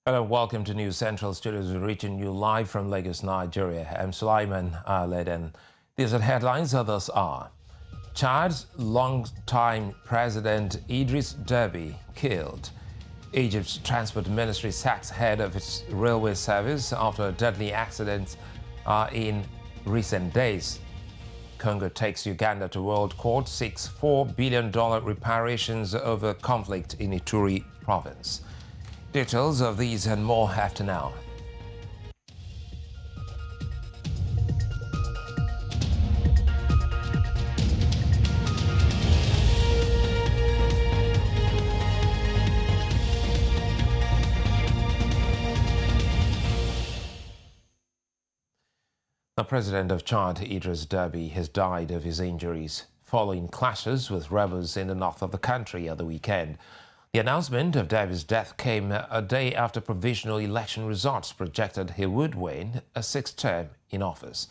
Hello, welcome to News Central Studios. We're reaching you live from Lagos, Nigeria. I'm Sulaiman Ahmed, and these are the headlines. Others are: Chad's long-time president Idriss Deby killed. Egypt's transport ministry sacks head of its railway service after a deadly accident in recent days. Congo takes Uganda to world court, seeks $4 billion reparations over conflict in Ituri province. Details of these and more after now. The president of Chad, Idriss Deby, has died of his injuries following clashes with rebels in the north of the country at the weekend. The announcement of Deby's death came a day after provisional election results projected he would win a sixth term in office.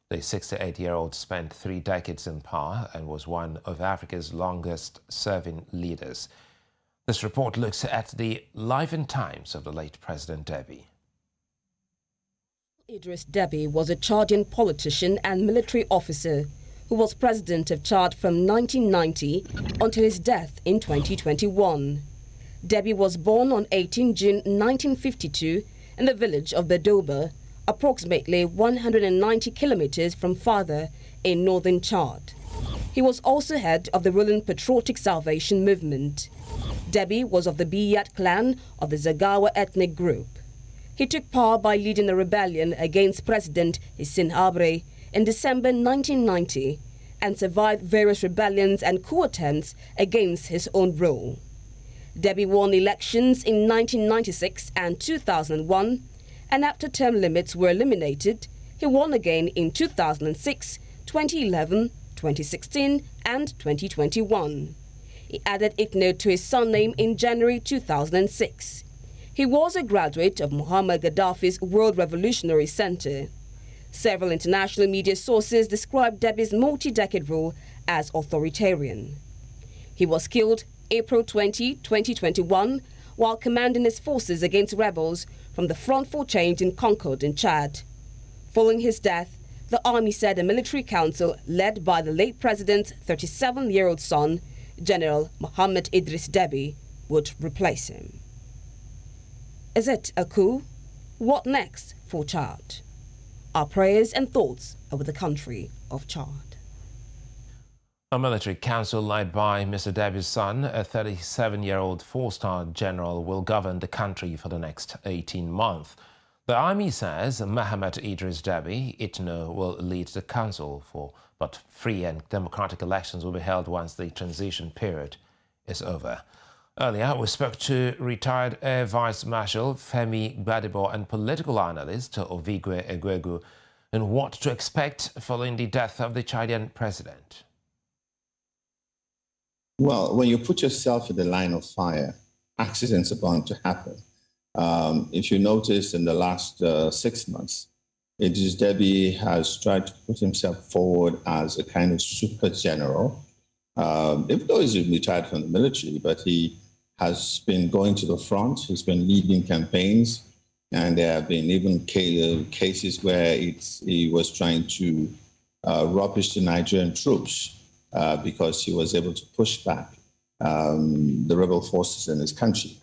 The 68-year-old spent 3 decades in power and was one of Africa's longest-serving leaders. This report looks at the life and times of the late President Deby. Idriss Deby was a Chadian politician and military officer who was president of Chad from 1990 until his death in 2021. Deby was born on 18 June 1952 in the village of Bedoba, approximately 190 kilometers from Father in northern Chad. He was also head of the ruling Patriotic Salvation Movement. Deby was of the Biyat clan of the Zagawa ethnic group. He took power by leading a rebellion against President Hissène Habré in December 1990 and survived various rebellions and coup attempts against his own rule. Deby won elections in 1996 and 2001, and after term limits were eliminated, he won again in 2006, 2011, 2016 and 2021. He added Ethno to his surname in January 2006. He was a graduate of Muammar Gaddafi's World Revolutionary Center. Several international media sources described Deby's multi-decade rule as authoritarian. He was killed April 20, 2021, while commanding his forces against rebels from the Front for Change in Concord in Chad. Following his death, the army said a military council led by the late president's 37-year-old son, General Mohammed Idriss Deby, would replace him. Is it a coup? What next for Chad? Our prayers and thoughts are with the country of Chad. A military council led by Mr. Deby's son, a 37-year-old four-star general, will govern the country for the next 18 months. The army says Mohammed Idriss Deby, Itno, will lead the council but free and democratic elections will be held once the transition period is over. Earlier, we spoke to retired Air Vice Marshal Femi Gbadebo and political analyst Ovigwe Egwegu on what to expect following the death of the Chadian president. Well, when you put yourself in the line of fire, accidents are bound to happen. If you notice in the last 6 months, Idriss Deby has tried to put himself forward as a kind of super general, even though he's retired from the military, but he has been going to the front, he's been leading campaigns, and there have been even cases where he was trying to rubbish the Nigerian troops because he was able to push back the rebel forces in his country.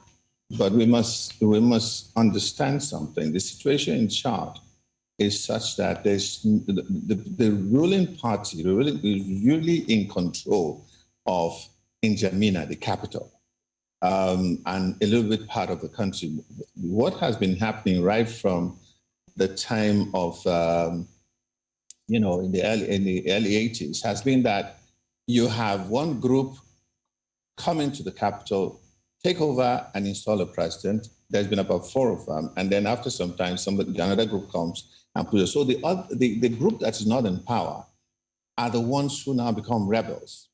But we must understand something. The situation in Chad is such that there's the ruling party is really in control of N'Djamena, the capital, and a little bit part of the country. What has been happening right from the time of in the early 80s has been that you have one group come into the capital, take over and install a president. There's been about 4 of them. And then after some time, another group comes and puts it. So the group that is not in power are the ones who now become rebels.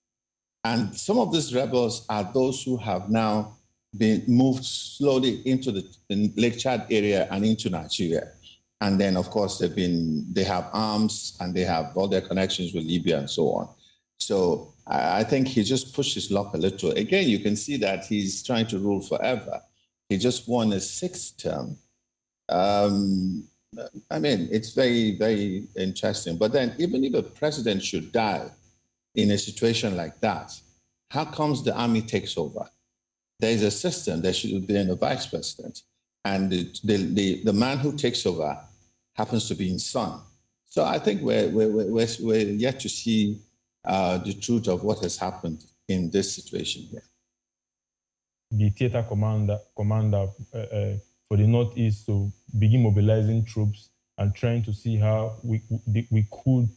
And some of these rebels are those who have now been moved slowly into the Lake Chad area and into Nigeria. And then, of course, they have arms and they have all their connections with Libya and so on. So I think he just pushed his luck a little. Again, you can see that he's trying to rule forever. He just won his 6th term. I mean, it's very, very interesting. But then even if a president should die in a situation like that, how comes the army takes over? There is a system. There should be a vice president. And the man who takes over happens to be his son. So I think we're yet to see the truth of what has happened in this situation here. The theater commander for the Northeast to begin mobilizing troops and trying to see how we could,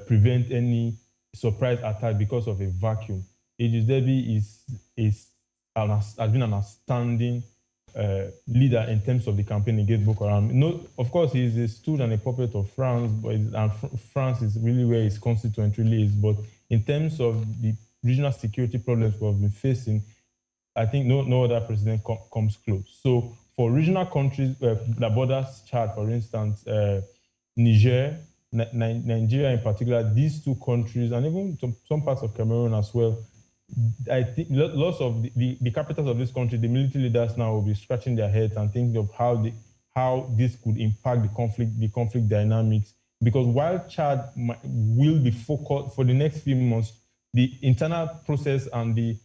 prevent any surprise attack because of a vacuum. Idriss Deby has been an outstanding leader in terms of the campaign against Boko Haram. Of course, he is a steward and a puppet of France, and France is really where his constituent really is. But in terms of the regional security problems we have been facing, I think no other president comes close. So for regional countries that borders Chad, for instance, Niger, Nigeria in particular, these two countries, and even some parts of Cameroon as well, I think lots of the capitals of this country, the military leaders now will be scratching their heads and thinking of how this could impact the conflict dynamics. Because while Chad will be focused for the next few months, the internal process and the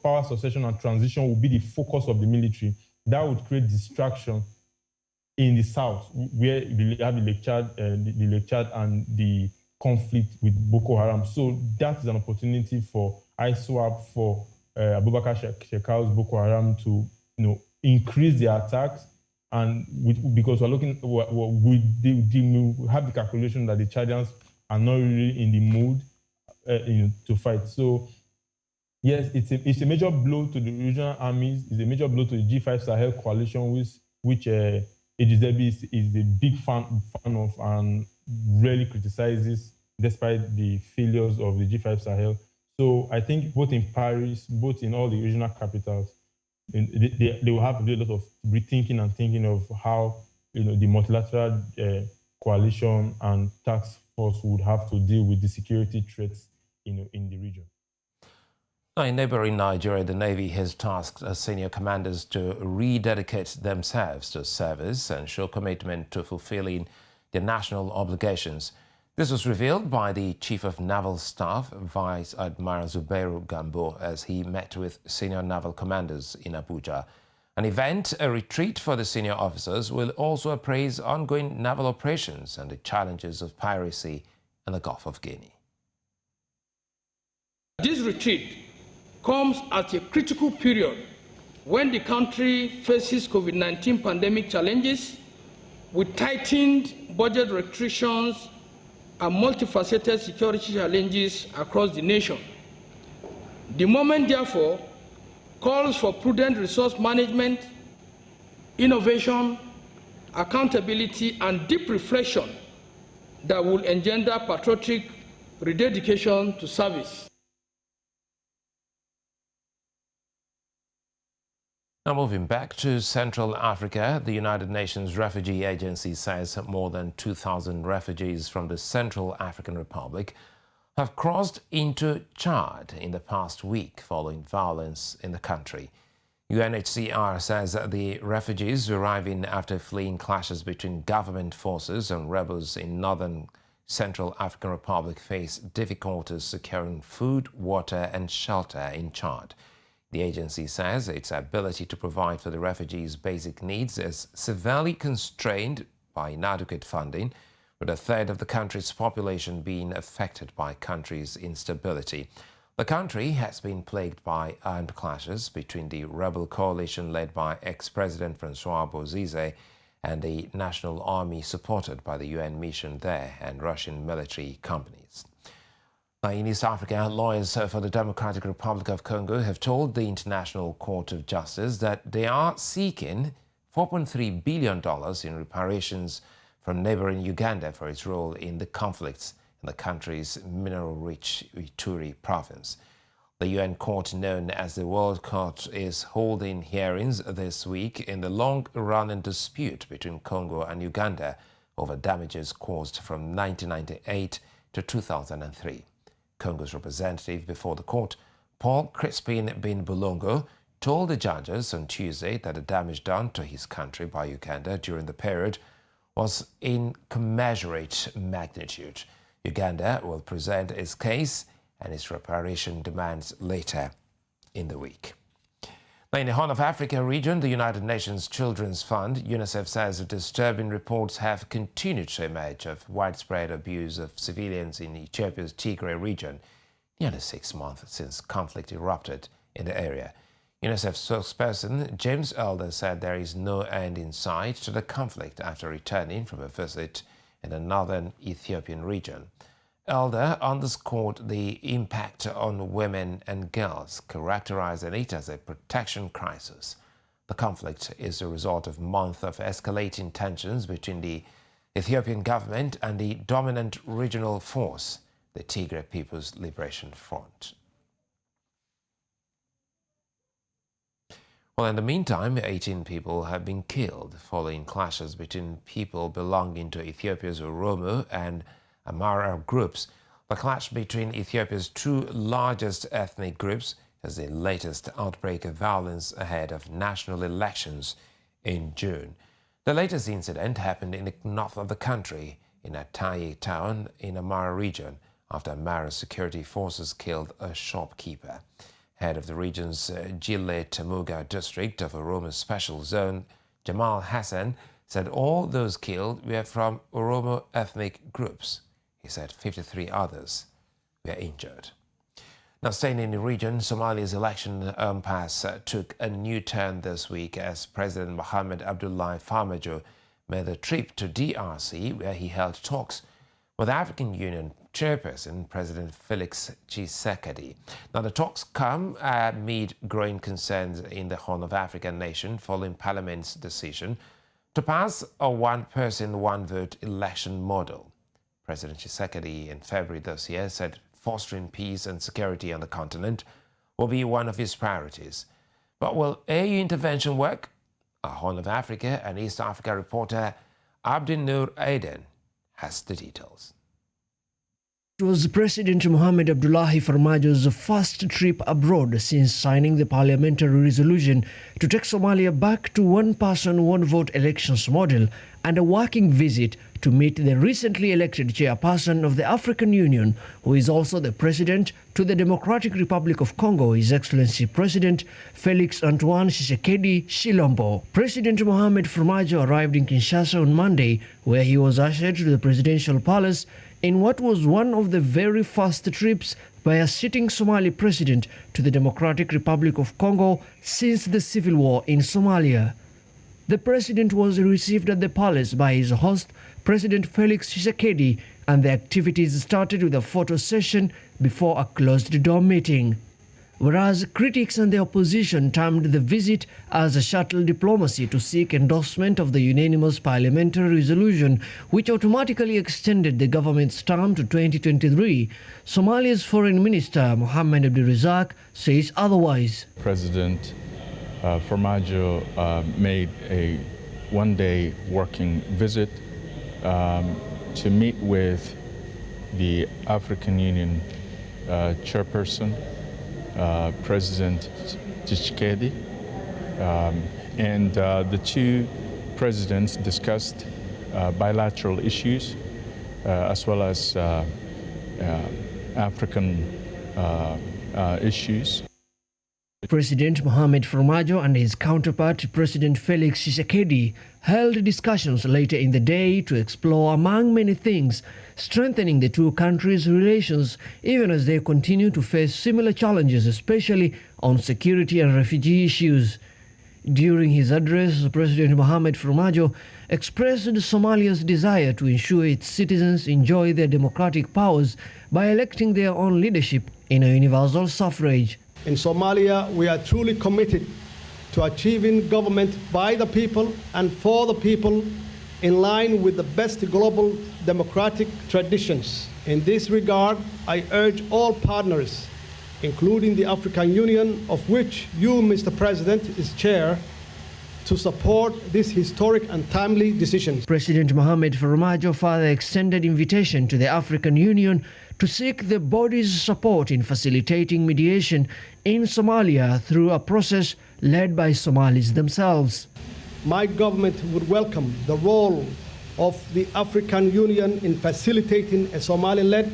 power succession and transition will be the focus of the military. That would create distraction in the south, where we have the Lake Chad and the conflict with Boko Haram. So that is an opportunity for ISWAP, for Abubakar Shekau's Boko Haram to increase their attacks, and because we're looking, we have the calculation that the Chadians are not really in the mood to fight. So yes, it's a major blow to the regional armies. It's a major blow to the G5 Sahel coalition, which Idriss Deby is a big fan of and rarely criticizes, despite the failures of the G5 Sahel. So I think both in Paris, both in all the regional capitals, they will have to do a lot of rethinking and thinking of how the multilateral coalition and task force would have to deal with the security threats in the region. In neighboring Nigeria, the Navy has tasked senior commanders to rededicate themselves to service and show commitment to fulfilling their national obligations. This was revealed by the Chief of Naval Staff, Vice Admiral Zubairu Gambo, as he met with senior naval commanders in Abuja. An event, a retreat for the senior officers, will also appraise ongoing naval operations and the challenges of piracy in the Gulf of Guinea. This retreat comes at a critical period when the country faces COVID-19 pandemic challenges with tightened budget restrictions and multifaceted security challenges across the nation. The moment, therefore, calls for prudent resource management, innovation, accountability, and deep reflection that will engender patriotic rededication to service. Now moving back to Central Africa, the United Nations Refugee Agency says more than 2,000 refugees from the Central African Republic have crossed into Chad in the past week following violence in the country. UNHCR says that the refugees arriving after fleeing clashes between government forces and rebels in northern Central African Republic face difficulties securing food, water and shelter in Chad. The agency says its ability to provide for the refugees' basic needs is severely constrained by inadequate funding, with a third of the country's population being affected by country's instability. The country has been plagued by armed clashes between the rebel coalition led by ex-President Francois Bozize and the National Army supported by the UN mission there and Russian military companies. In East Africa, lawyers for the Democratic Republic of Congo have told the International Court of Justice that they are seeking $4.3 billion in reparations from neighboring Uganda for its role in the conflicts in the country's mineral-rich Ituri province. The UN court, known as the World Court, is holding hearings this week in the long-running dispute between Congo and Uganda over damages caused from 1998 to 2003. Congo's representative before the court, Paul Crispin Bin Bulongo, told the judges on Tuesday that the damage done to his country by Uganda during the period was in commensurate magnitude. Uganda will present its case and its reparation demands later in the week. Now, in the Horn of Africa region, the United Nations Children's Fund, UNICEF, says disturbing reports have continued to emerge of widespread abuse of civilians in Ethiopia's Tigray region, nearly 6 months since conflict erupted in the area. UNICEF spokesperson James Elder said there is no end in sight to the conflict after returning from a visit in the northern Ethiopian region. Elder underscored the impact on women and girls, characterizing it as a protection crisis. The conflict is the result of months of escalating tensions between the Ethiopian government and the dominant regional force, the Tigray People's Liberation Front. Well, in the meantime, 18 people have been killed following clashes between people belonging to Ethiopia's Oromo and Amhara groups. The clash between Ethiopia's two largest ethnic groups is the latest outbreak of violence ahead of national elections in June. The latest incident happened in the north of the country, in Ataye town in Amhara region, after Maritime Security forces killed a shopkeeper. Head of the region's Jile Temuga district of Oromo Special Zone, Jamal Hassan, said all those killed were from Oromo ethnic groups. He said 53 others were injured. Now, staying in the region, Somalia's election impasse took a new turn this week as President Mohamed Abdullahi Farmajo made a trip to DRC, where he held talks with African Union chairperson President Felix Tshisekedi. Now, the talks come amid growing concerns in the Horn of Africa nation following Parliament's decision to pass a one-person, one-vote election model. President Tshisekedi in February this year said fostering peace and security on the continent will be one of his priorities. But will AU intervention work? Our Horn of Africa and East Africa reporter Abdin Nur Aden has the details. It was President Mohamed Abdullahi Farmajo's first trip abroad since signing the parliamentary resolution to take Somalia back to one-person, one-vote elections model, and a working visit to meet the recently elected chairperson of the African Union, who is also the president to the Democratic Republic of Congo, His Excellency President Felix Antoine Tshisekedi Tshilombo. President Mohamed Farmajo arrived in Kinshasa on Monday, where he was ushered to the presidential palace in what was one of the very first trips by a sitting Somali president to the Democratic Republic of Congo since the civil war in Somalia. The president was received at the palace by his host, President Felix Tshisekedi, and the activities started with a photo session before a closed-door meeting. Whereas critics and the opposition termed the visit as a shuttle diplomacy to seek endorsement of the unanimous parliamentary resolution, which automatically extended the government's term to 2023, Somalia's Foreign Minister Mohamed Abdirazak says otherwise. President Farmajo made a one-day working visit to meet with the African Union chairperson, President Tshisekedi, and the two presidents discussed bilateral issues as well as African issues. President Mohamed Farmajo and his counterpart, President Felix Tshisekedi, held discussions later in the day to explore, among many things, strengthening the two countries' relations, even as they continue to face similar challenges, especially on security and refugee issues. During his address, President Mohamed Farmajo expressed Somalia's desire to ensure its citizens enjoy their democratic powers by electing their own leadership in a universal suffrage. In Somalia, we are truly committed to achieving government by the people and for the people in line with the best global democratic traditions. In this regard, I urge all partners, including the African Union, of which you, Mr. President, is chair, to support this historic and timely decision. President Mohamed Farmajo further extended invitation to the African Union to seek the body's support in facilitating mediation in Somalia through a process led by Somalis themselves. My government would welcome the role of the African Union in facilitating a Somali-led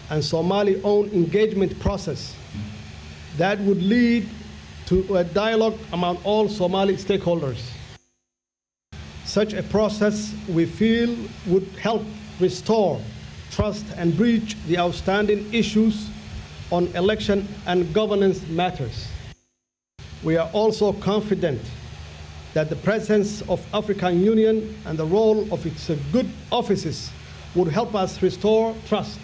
and Somali-owned engagement process that would lead to a dialogue among all Somali stakeholders. Such a process, we feel, would help restore trust and bridge the outstanding issues on election and governance matters. We are also confident that the presence of African Union and the role of its good offices would help us restore trust.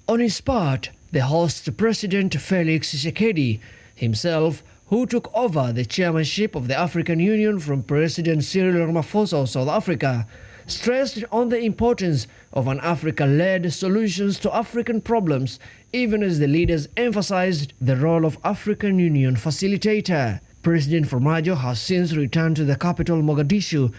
On his part, the host President Felix Tshisekedi himself, who took over the chairmanship of the African Union from President Cyril Ramaphosa of South Africa, stressed on the importance of an Africa-led solutions to African problems, even as the leaders emphasized the role of African Union facilitator. President Farmajo has since returned to the capital Mogadishu,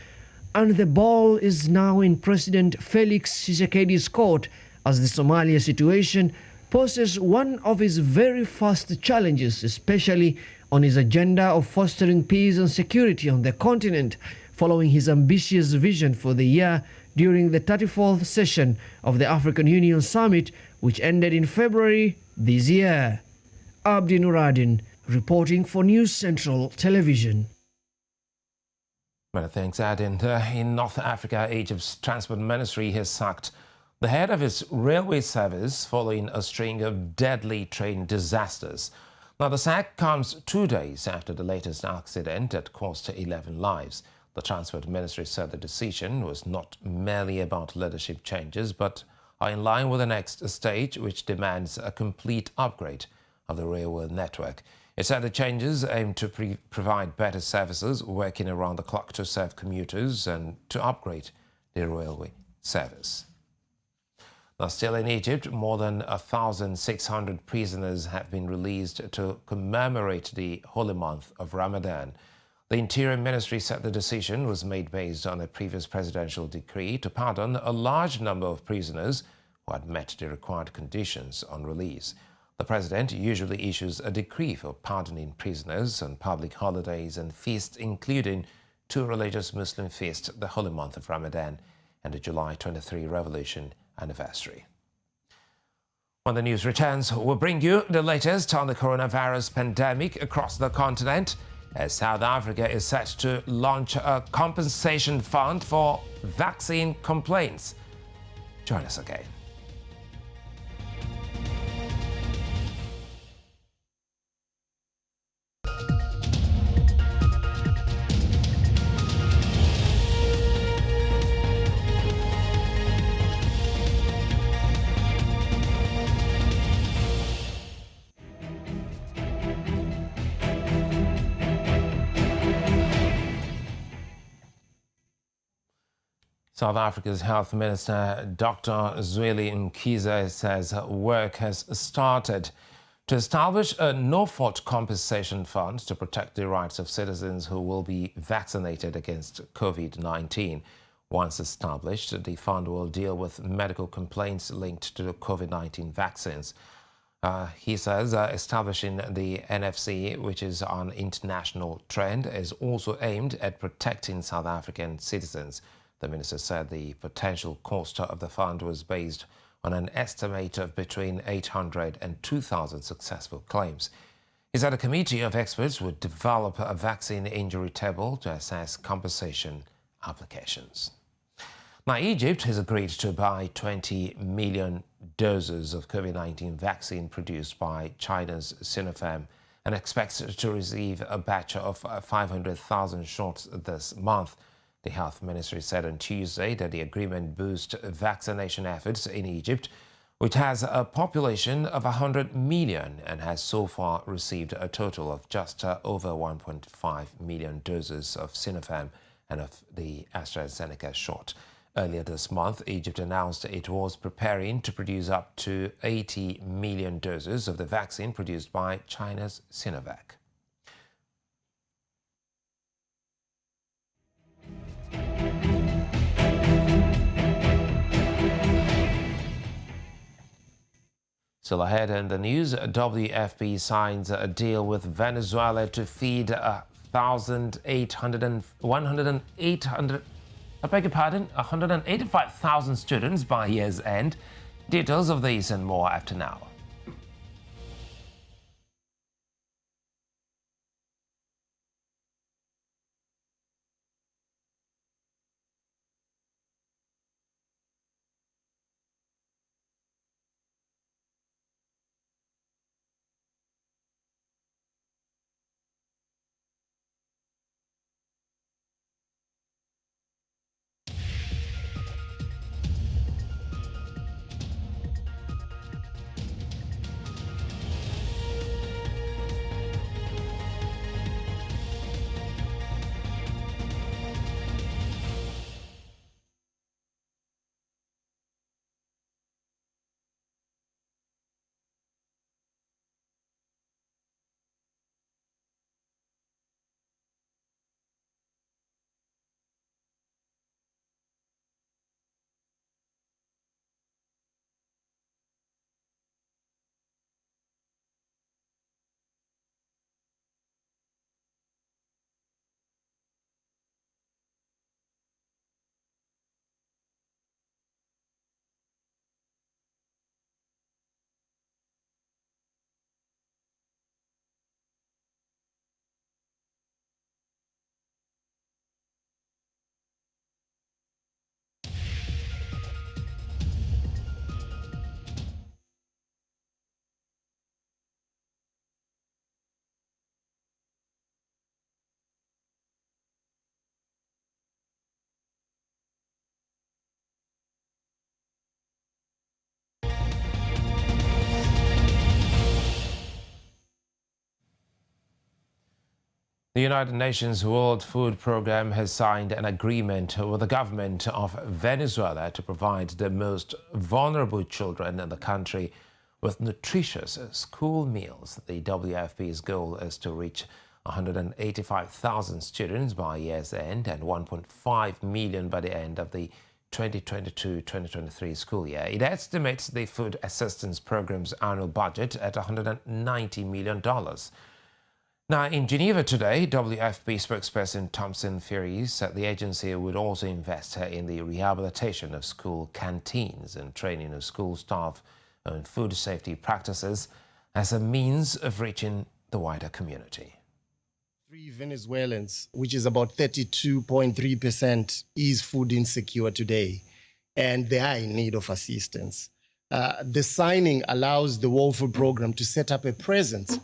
and the ball is now in President Felix Tshisekedi's court as the Somalia situation poses one of his very first challenges, especially on his agenda of fostering peace and security on the continent, following his ambitious vision for the year during the 34th session of the African Union Summit, which ended in February this year. Abdi Nuradin, reporting for News Central Television. Many thanks, Adin. In North Africa, Egypt's transport ministry has sacked the head of its railway service following a string of deadly train disasters. Now, the sack comes 2 days after the latest accident that cost 11 lives. The transport ministry said the decision was not merely about leadership changes, but are in line with the next stage, which demands a complete upgrade of the railway network. It said the changes aim to provide better services, working around the clock to serve commuters and to upgrade the railway service. Now, still in Egypt, more than 1,600 prisoners have been released to commemorate the holy month of Ramadan. The Interior Ministry said the decision was made based on a previous presidential decree to pardon a large number of prisoners who had met the required conditions on release. The president usually issues a decree for pardoning prisoners on public holidays and feasts, including 2 religious Muslim feasts, the holy month of Ramadan and the July 23 revolution anniversary. When the news returns, we'll bring you the latest on the coronavirus pandemic across the continent, as South Africa is set to launch a compensation fund for vaccine complaints. Join us again. South Africa's Health Minister, Dr. Zweli Mkhize, says work has started to establish a no-fault compensation fund to protect the rights of citizens who will be vaccinated against COVID-19. Once established, the fund will deal with medical complaints linked to the COVID-19 vaccines. He says establishing the NFC, which is an international trend, is also aimed at protecting South African citizens. The minister said the potential cost of the fund was based on an estimate of between 800 and 2,000 successful claims. He said a committee of experts would develop a vaccine injury table to assess compensation applications. Now, Egypt has agreed to buy 20 million doses of COVID-19 vaccine produced by China's Sinopharm and expects to receive a batch of 500,000 shots this month. The health ministry said on Tuesday that the agreement boosts vaccination efforts in Egypt, which has a population of 100 million and has so far received a total of just over 1.5 million doses of Sinopharm and of the AstraZeneca shot. Earlier this month, Egypt announced it was preparing to produce up to 80 million doses of the vaccine produced by China's Sinovac. Still ahead in the news, WFP signs a deal with Venezuela to feed 185,000 students by year's end. Details of these and more after now. The United Nations World Food Programme has signed an agreement with the government of Venezuela to provide the most vulnerable children in the country with nutritious school meals. The WFP's goal is to reach 185,000 students by year's end and 1.5 million by the end of the 2022-2023 school year. It estimates the food assistance program's annual budget at $190 million. Now, in Geneva today, WFP spokesperson Thompson Fury said the agency would also invest in the rehabilitation of school canteens and training of school staff on food safety practices as a means of reaching the wider community. 3 Venezuelans, which is about 32.3%, is food insecure today, and they are in need of assistance. The signing allows the World Food Programme to set up a presence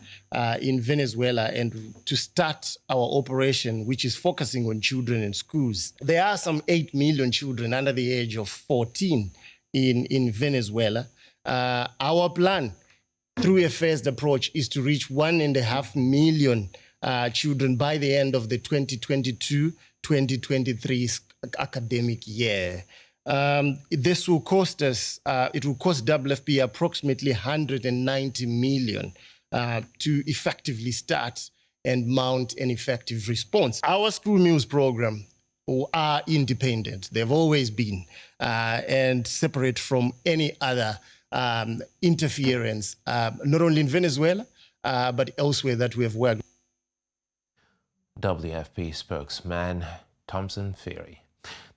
in Venezuela and to start our operation, which is focusing on children in schools. There are some 8 million children under the age of 14 in Venezuela. Our plan, through a phased approach, is to reach 1.5 million children by the end of the 2022-2023 academic year. This will cost us, it will cost WFP approximately 190 million to effectively start and mount an effective response. Our school meals program are independent. They've always been, and separate from any other interference, not only in Venezuela, but elsewhere that we have worked. WFP spokesman Thompson Fury.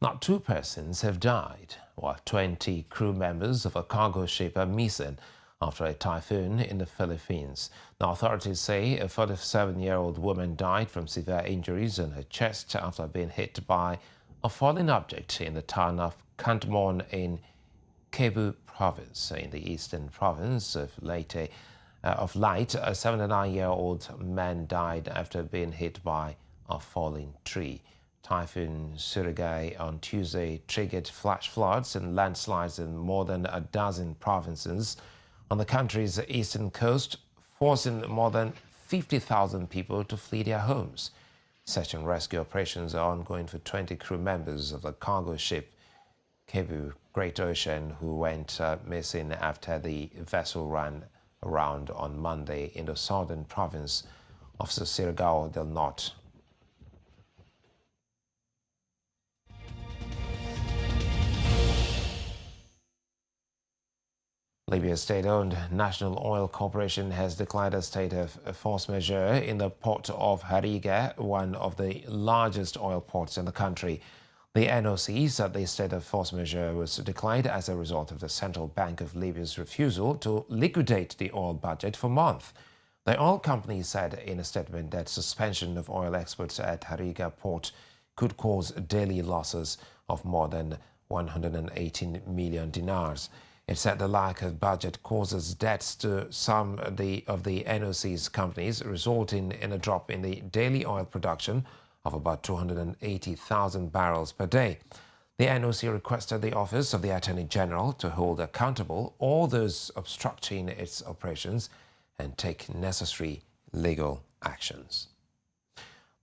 Now, 2 persons have died, while 20 crew members of a cargo ship are missing after a typhoon in the Philippines. Now, authorities say a 47-year-old woman died from severe injuries in her chest after being hit by a falling object in the town of Cantamon in Cebu province, in the eastern province of Leyte. A 79-year-old man died after being hit by a falling tree. Typhoon Surigai on Tuesday triggered flash floods and landslides in more than a dozen provinces on the country's eastern coast, forcing more than 50,000 people to flee their homes. Search and rescue operations are ongoing for 20 crew members of the cargo ship Cebu Great Ocean, who went missing after the vessel ran around on Monday in the southern province of Surigao del Norte. Libya's state-owned National Oil Corporation has declared a state of force majeure in the port of Hariga, one of the largest oil ports in the country. The NOC said the state of force majeure was declared as a result of the Central Bank of Libya's refusal to liquidate the oil budget for months. The oil company said in a statement that suspension of oil exports at Hariga port could cause daily losses of more than 118 million dinars. It said the lack of budget causes debts to some of the NOC's companies, resulting in a drop in the daily oil production of about 280,000 barrels per day. The NOC requested the Office of the Attorney General to hold accountable all those obstructing its operations and take necessary legal actions.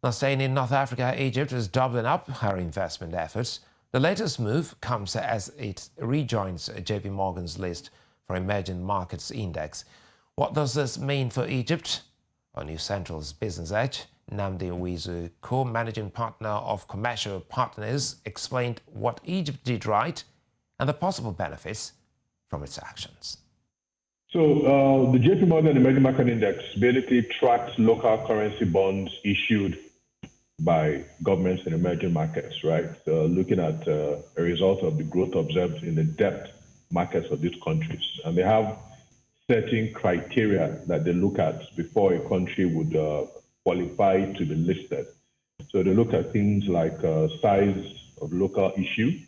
Now, staying in North Africa, Egypt is doubling up her investment efforts. The latest move comes as it rejoins JP Morgan's list for Emerging Markets Index. What does this mean for Egypt? On New Central's Business Edge, Nnamdi Owizu, co-managing partner of Commercial Partners, explained what Egypt did right and the possible benefits from its actions. So the JP Morgan Emerging Market Index basically tracks local currency bonds issued by governments in emerging markets, right? So looking at a result of the growth observed in the debt markets of these countries. And they have certain criteria that they look at before a country would qualify to be listed. So they look at things like size of local issue,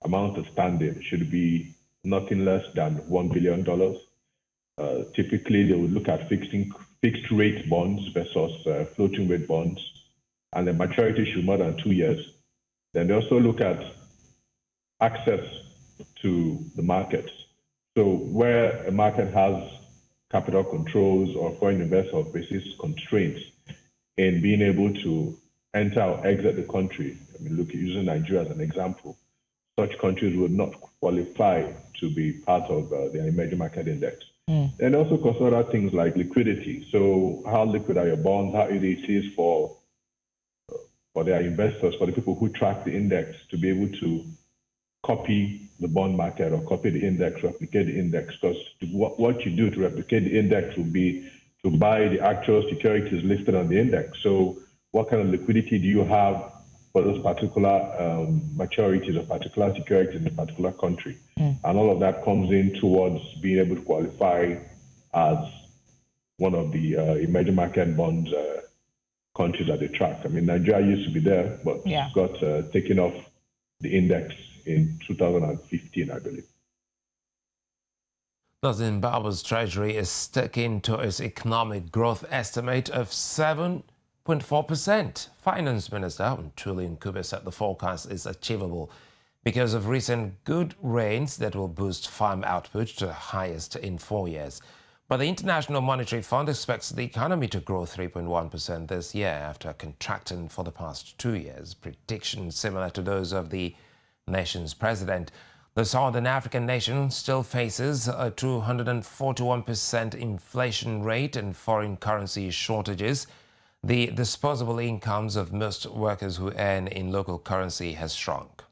amount of standing should be nothing less than $1 billion. Typically, they would look at fixed rate bonds versus floating rate bonds, and the maturity should be more than 2 years. Then they also look at access to the markets. So where a market has capital controls or foreign investor faces constraints in being able to enter or exit the country, I mean, look, using Nigeria as an example, such countries would not qualify to be part of the emerging market index. And also consider things like liquidity. So how liquid are your bonds, how easy it is for their investors, for the people who track the index to be able to copy the bond market or copy the index, replicate the index. Because what you do to replicate the index will be to buy the actual securities listed on the index. So what kind of liquidity do you have for those particular maturities or particular securities in a particular country? And all of that comes in towards being able to qualify as one of the emerging market bonds countries that they track. I mean, Nigeria used to be there, but it's got taken off the index in 2015, I believe. The Zimbabwe's treasury is sticking to its economic growth estimate of 7.4%. Finance Minister Ntuli Nkube said the forecast is achievable because of recent good rains that will boost farm output to the highest in 4 years. But the International Monetary Fund expects the economy to grow 3.1% this year after contracting for the past 2 years. Predictions similar to those of the nation's president. The Southern African nation still faces a 241% inflation rate and foreign currency shortages. The disposable incomes of most workers who earn in local currency has shrunk.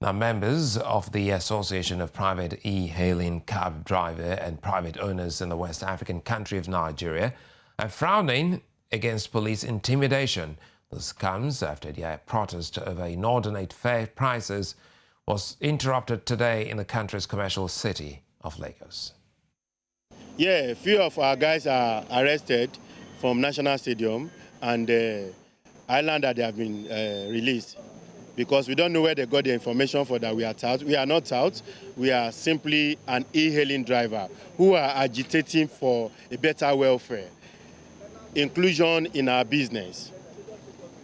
Now, members of the Association of Private E-Hailing Cab Driver and Private Owners in the West African country of Nigeria are frowning against police intimidation. This comes after their protest over inordinate fare prices was interrupted today in the country's commercial city of Lagos. Yeah, a few of our guys are arrested from National Stadium and the island that they have been released, because we don't know where they got the information for that we are touts. We are not touts. We are simply an e-hailing driver who are agitating for a better welfare, inclusion in our business,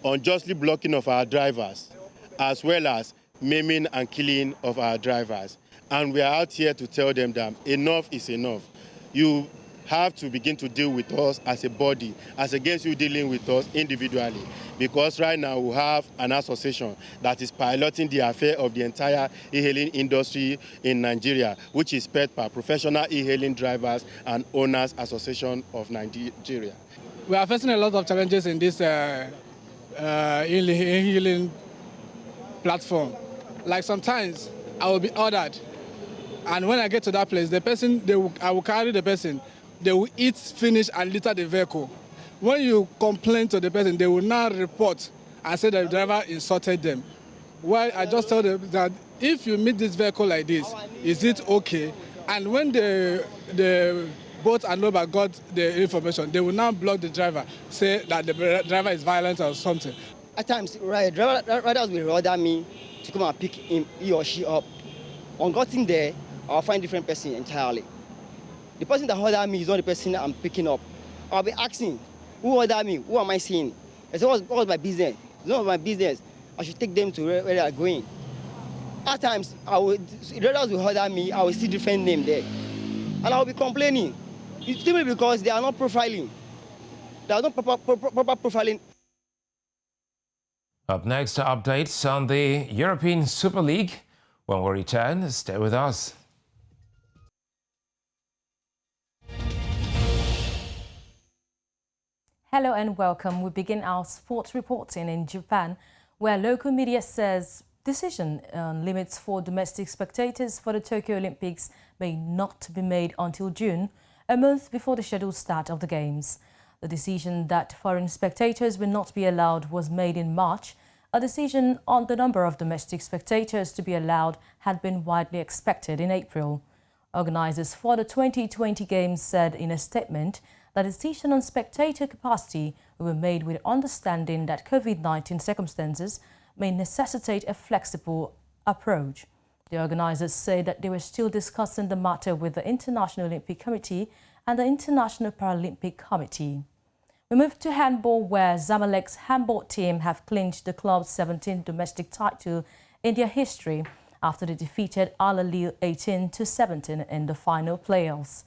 unjustly blocking of our drivers, as well as maiming and killing of our drivers. And we are out here to tell them that enough is enough. You have to begin to deal with us as a body, as against you dealing with us individually. Because right now we have an association that is piloting the affair of the entire e-hailing industry in Nigeria, which is PEDPA, Professional E-Hailing Drivers and Owners Association of Nigeria. We are facing a lot of challenges in this e-hailing platform. Like sometimes I will be ordered And when I get to that place, I will carry the person. They will eat, finish, and litter the vehicle. When you complain to the person, they will now report and say the driver insulted them. Well, I just tell them that if you meet this vehicle like this, is it okay? And when the boat and Uber got the information, they will now block the driver, say that the driver is violent or something. At times, riders will order me to come and pick he or she up. On getting there, I'll find a different person entirely. The person that ordered me is not the person I'm picking up. I'll be asking, who ordered me? Who am I seeing? I said, what was my business? It's not my business. I should take them to where they are going. At times, riders will order me, I will see different name there. And I will be complaining. It's simply because they are not profiling. They are not proper profiling. Up next, updates on the European Super League. When we return, stay with us. Hello and welcome. We begin our sports reporting in Japan, where local media says decision on limits for domestic spectators for the Tokyo Olympics may not be made until June, a month before the scheduled start of the Games. The decision that foreign spectators will not be allowed was made in March. A decision on the number of domestic spectators to be allowed had been widely expected in April. Organisers for the 2020 Games said in a statement that the decision on spectator capacity will be made with understanding that COVID-19 circumstances may necessitate a flexible approach. The organisers say that they were still discussing the matter with the International Olympic Committee and the International Paralympic Committee. We move to handball, where Zamalek's handball team have clinched the club's 17th domestic title in their history after they defeated Al Ahly 18-17 in the final playoffs.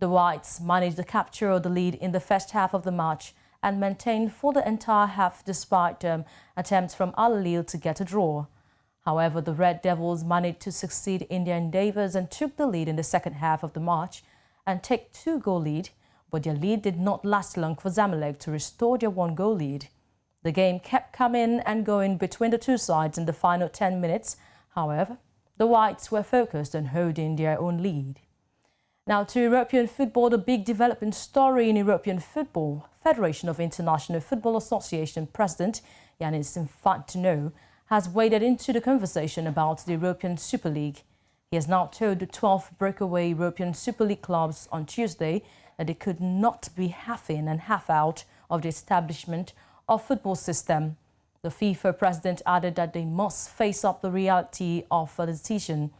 The Whites managed the capture of the lead in the first half of the match and maintained for the entire half despite attempts from Al Ahly to get a draw. However, the Red Devils managed to succeed in their endeavours and took the lead in the second half of the match and take 2-goal lead, but their lead did not last long for Zamalek to restore their 1-goal lead. The game kept coming and going between the two sides in the final 10 minutes. However, the Whites were focused on holding their own lead. Now to European football, the big development story in European football. Federation of International Football Association President Yannis Infantino has waded into the conversation about the European Super League. He has now told the 12 breakaway European Super League clubs on Tuesday that they could not be half in and half out of the establishment of football system. The FIFA president added that they must face up the reality of the decision.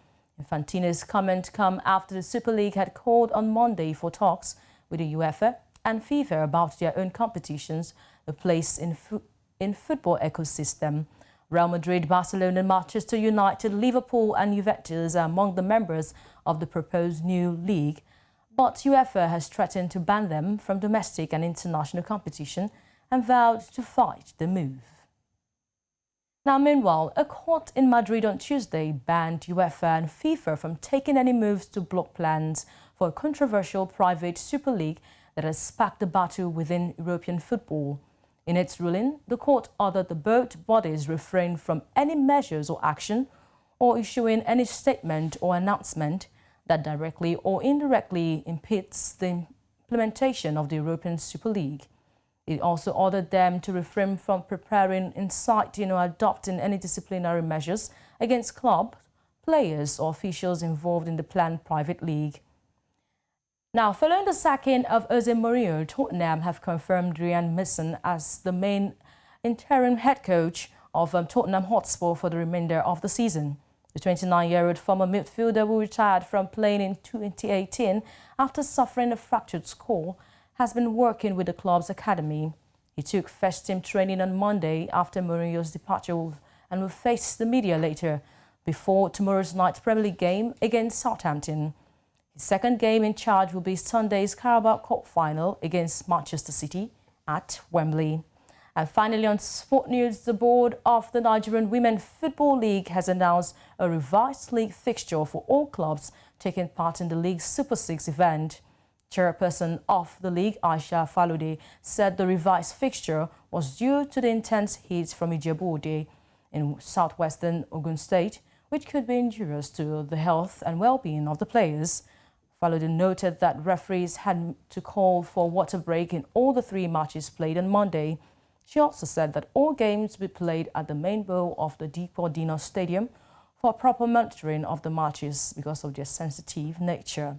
Infantino's comment come after the Super League had called on Monday for talks with the UEFA and FIFA about their own competitions, the place in football ecosystem. Real Madrid, Barcelona, Manchester United, Liverpool and Juventus are among the members of the proposed new league, but UEFA has threatened to ban them from domestic and international competition and vowed to fight the move. Now, meanwhile, a court in Madrid on Tuesday banned UEFA and FIFA from taking any moves to block plans for a controversial private Super League that has sparked the battle within European football. In its ruling, the court ordered the both bodies refrain from any measures or action or issuing any statement or announcement that directly or indirectly impedes the implementation of the European Super League. It also ordered them to refrain from preparing, inciting or adopting any disciplinary measures against clubs, players or officials involved in the planned private league. Now, following the sacking of Jose Mourinho, Tottenham have confirmed Ryan Mason as the main interim head coach of Tottenham Hotspur for the remainder of the season. The 29-year-old former midfielder, who retired from playing in 2018 after suffering a fractured skull, has been working with the club's academy. He took first-team training on Monday after Mourinho's departure and will face the media later before tomorrow's night's Premier League game against Southampton. His second game in charge will be Sunday's Carabao Cup final against Manchester City at Wembley. And finally, on sport news, the board of the Nigerian Women Football League has announced a revised league fixture for all clubs taking part in the league's Super 6 event. Chairperson of the league, Aisha Falode, said the revised fixture was due to the intense heat from Ijebu-Ode in southwestern Ogun State, which could be injurious to the health and well-being of the players. Falode noted that referees had to call for water break in all the 3 matches played on Monday. She also said that all games will be played at the main bowl of the Dikwa Dino Stadium for proper monitoring of the matches because of their sensitive nature.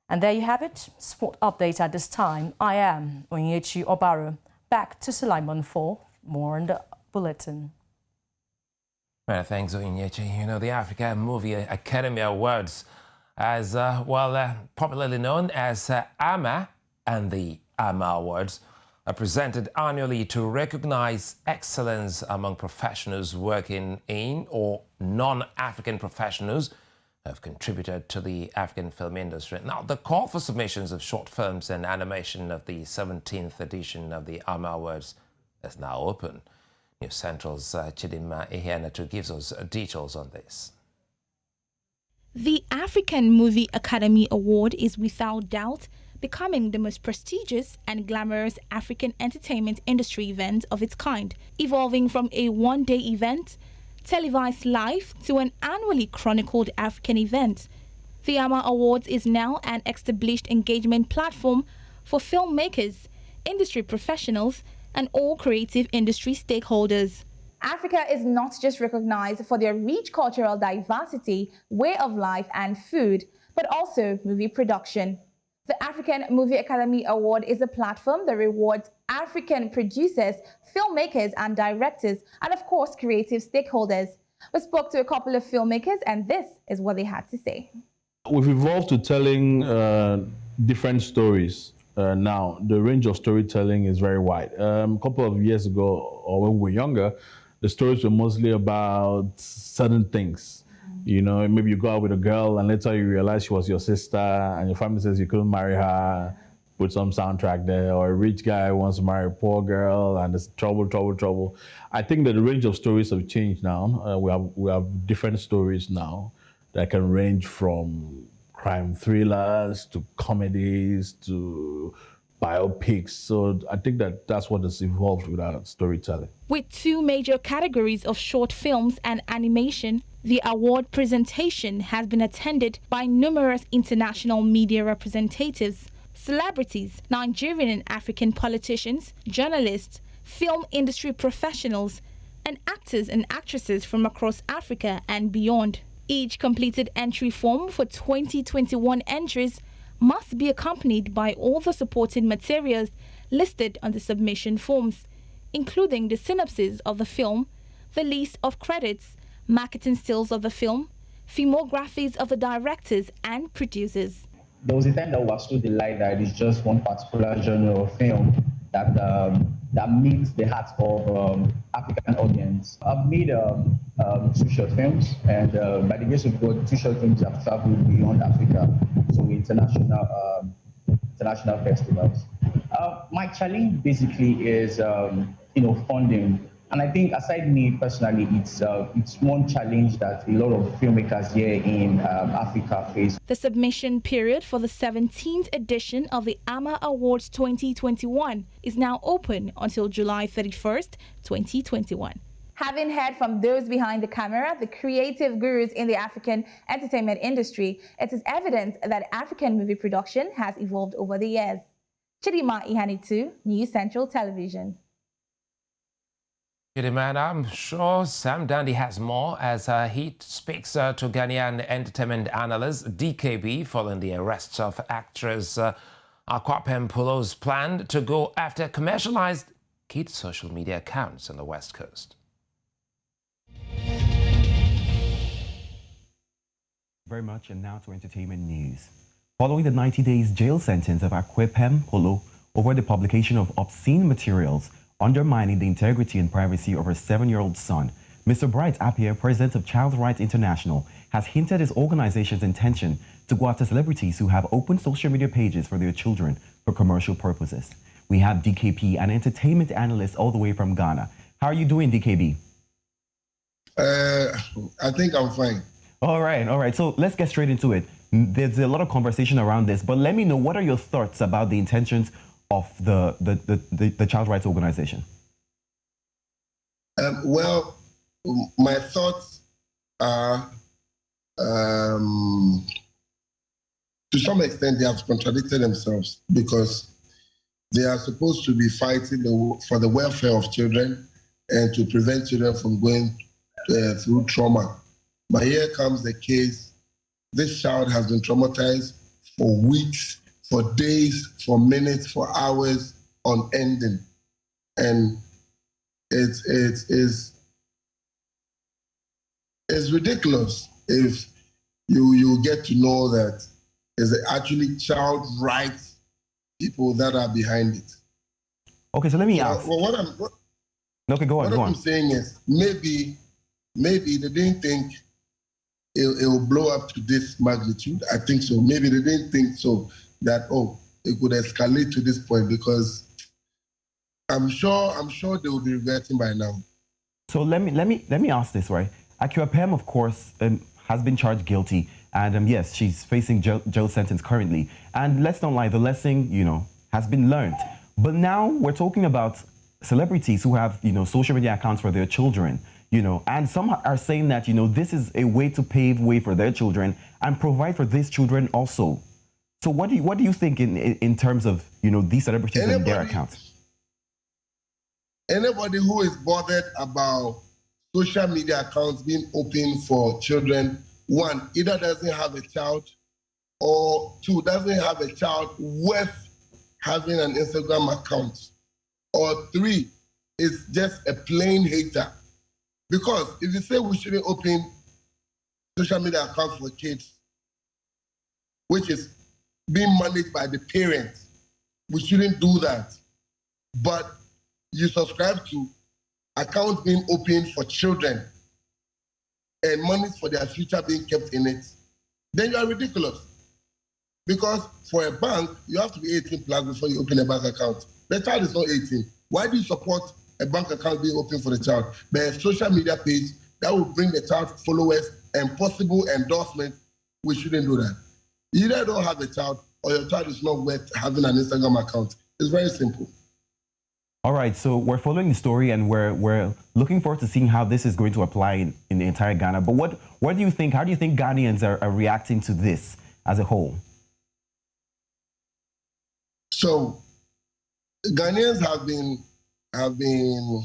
And there you have it, sport update at this time. I am Onyechi Obaro. Back to Sulaiman for more on the bulletin. Well, thanks, Onyechi. You know, the African Movie Academy Awards, as popularly known as AMA and the AMA Awards, are presented annually to recognize excellence among professionals working in or non-African professionals who have contributed to the African film industry. Now, the call for submissions of short films and animation of the 17th edition of the AMA Awards is now open. News Central's Chidima Ehianatu gives us details on this. The African Movie Academy Award is without doubt becoming the most prestigious and glamorous African entertainment industry event of its kind, evolving from a one-day event televised live to an annually chronicled African event. The AMA Awards is now an established engagement platform for filmmakers, industry professionals, and all creative industry stakeholders. Africa is not just recognized for their rich cultural diversity, way of life, and food, but also movie production. The African Movie Academy Award is a platform that rewards African producers, filmmakers and directors, and of course, creative stakeholders. We spoke to a couple of filmmakers and this is what they had to say. We've evolved to telling different stories. Now, the range of storytelling is very wide. A couple of years ago, or when we were younger, the stories were mostly about certain things. You know, maybe you go out with a girl and later you realize she was your sister and your family says you couldn't marry her, put some soundtrack there, or a rich guy wants to marry a poor girl and there's trouble. I think that the range of stories have changed now. We have different stories now that can range from crime thrillers to comedies to biopics. So I think that that's what has evolved with our storytelling. With 2 major categories of short films and animation, the award presentation has been attended by numerous international media representatives, celebrities, Nigerian and African politicians, journalists, film industry professionals, and actors and actresses from across Africa and beyond. Each completed entry form for 2021 entries must be accompanied by all the supporting materials listed on the submission forms, including the synopsis of the film, the list of credits, marketing stills of the film, filmographies of the directors and producers. There was a time that we were so delighted that it's just one particular genre of film that meets the heart of African audience. I've made 2 short films, and by the grace of God, 2 short films have traveled beyond Africa to international festivals. My challenge basically is funding. And I think, aside me personally, it's one challenge that a lot of filmmakers here in Africa face. The submission period for the 17th edition of the AMA Awards 2021 is now open until July 31st, 2021. Having heard from those behind the camera, the creative gurus in the African entertainment industry, it is evident that African movie production has evolved over the years. Chidima Ihanitu, News Central Television. Man, I'm sure Sam Dandy has more as he speaks to Ghanaian entertainment analyst DKB following the arrests of actress Akwapem Polo's plan to go after commercialized kids' social media accounts on the West Coast. Very much, and now to entertainment news. Following the 90 days jail sentence of Akwapem Polo over the publication of obscene materials undermining the integrity and privacy of her 7-year-old son, Mr. Bright Appiah, president of Child Rights International, has hinted his organization's intention to go after celebrities who have opened social media pages for their children for commercial purposes. We have DKP, an entertainment analyst all the way from Ghana. How are you doing, DKB? I think I'm fine. All right. So let's get straight into it. There's a lot of conversation around this, but let me know, what are your thoughts about the intentions of the Child Rights Organization? Well, my thoughts are, to some extent, they have contradicted themselves because they are supposed to be fighting for the welfare of children and to prevent children from going through trauma. But here comes the case. This child has been traumatized for weeks, for days, for minutes, for hours on ending. And it's ridiculous if you get to know that there's actually child rights people that are behind it. Okay, so let me ask. Okay, go on. What I'm saying is maybe they didn't think it will blow up to this magnitude. I think so. Maybe they didn't think so that it could escalate to this point because I'm sure they will be regretting by now. So let me ask this, right? Akuapem, of course, has been charged guilty, and yes, she's facing jail sentence currently. And let's not lie, the lesson, has been learned. But now we're talking about celebrities who have, social media accounts for their children. And some are saying that, this is a way to pave way for their children and provide for these children also. So what do you think in terms of, these celebrities and their accounts? Anybody who is bothered about social media accounts being open for children, one, either doesn't have a child, or two, doesn't have a child worth having an Instagram account, or three, is just a plain hater. Because if you say we shouldn't open social media accounts for kids, which is being managed by the parents, we shouldn't do that. But you subscribe to accounts being opened for children and money for their future being kept in it, then you are ridiculous. Because for a bank, you have to be 18 plus before you open a bank account. The child is not 18. Why do you support a bank account being open for the child? But a social media page that will bring the child followers and possible endorsement, we shouldn't do that. You either don't have a child or your child is not worth having an Instagram account. It's very simple. All right, so we're following the story and we're looking forward to seeing how this is going to apply in the entire Ghana. But what do you think? How do you think Ghanaians are reacting to this as a whole? So Ghanaians have been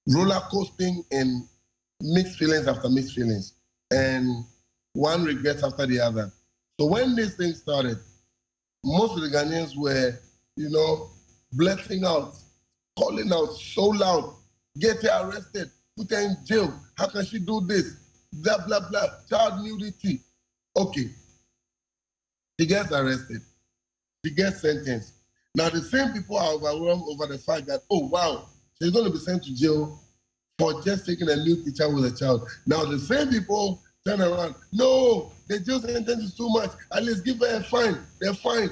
roller coasting in mixed feelings after mixed feelings, and one regret after the other. So when this thing started, most of the Ghanaians were, blessing out, calling out so loud, get her arrested, put her in jail, how can she do this, blah, blah, blah, child nudity. Okay, she gets arrested, she gets sentenced. Now the same people are overwhelmed over the fact that, oh wow, she's going to be sent to jail for just taking a nude picture with a child. Now the same people turn around, no, the jail sentence is too much, at least give her a fine. They're fine,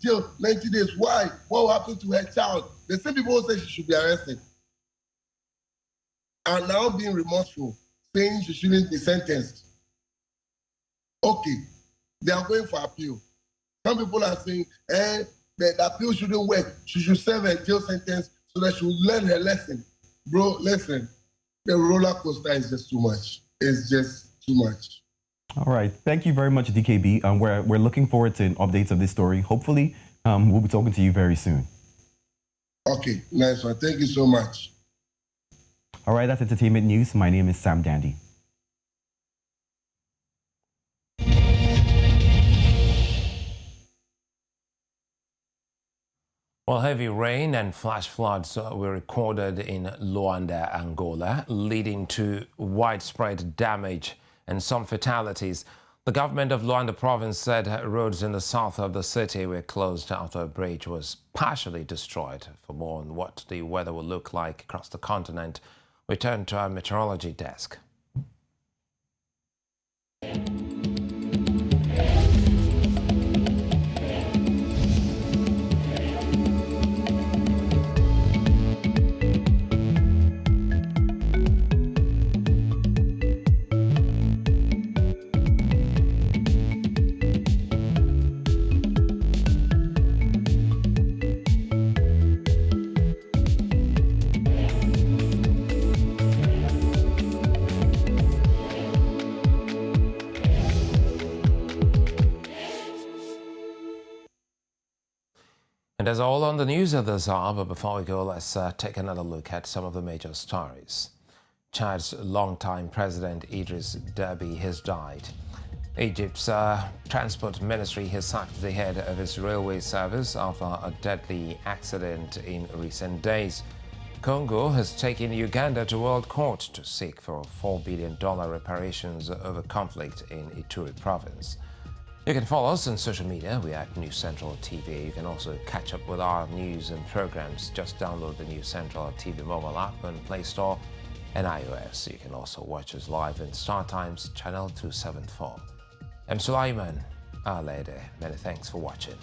jail 90 days. Why? What will happen to her child? The same people who say she should be arrested are now being remorseful, saying she shouldn't be sentenced. Okay, they are going for appeal. Some people are saying, the appeal shouldn't work. She should serve a jail sentence so that she will learn her lesson. Bro, listen, the roller coaster is just too much. It's just too much. All right. Thank you very much, DKB. We're looking forward to updates of this story. Hopefully, we'll be talking to you very soon. Okay, nice one. Thank you so much. All right, that's entertainment news. My name is Sam Dandy. Well, heavy rain and flash floods were recorded in Luanda, Angola, leading to widespread damage and some fatalities. The government of Luanda province said roads in the south of the city were closed after a bridge was partially destroyed. For more on what the weather will look like across the continent, we turn to our meteorology desk. And that's all on the news at this hour, but before we go, let's take another look at some of the major stories. Chad's longtime president Idriss Deby has died. Egypt's transport ministry has sacked the head of its railway service after a deadly accident in recent days. Congo has taken Uganda to world court to seek for $4 billion reparations over conflict in Ituri province. You can follow us on social media. We're at News Central TV. You can also catch up with our news and programs. Just download the News Central TV mobile app on Play Store and iOS. You can also watch us live in Star Times channel 274. I'm Sulaiman Alede. Many thanks for watching.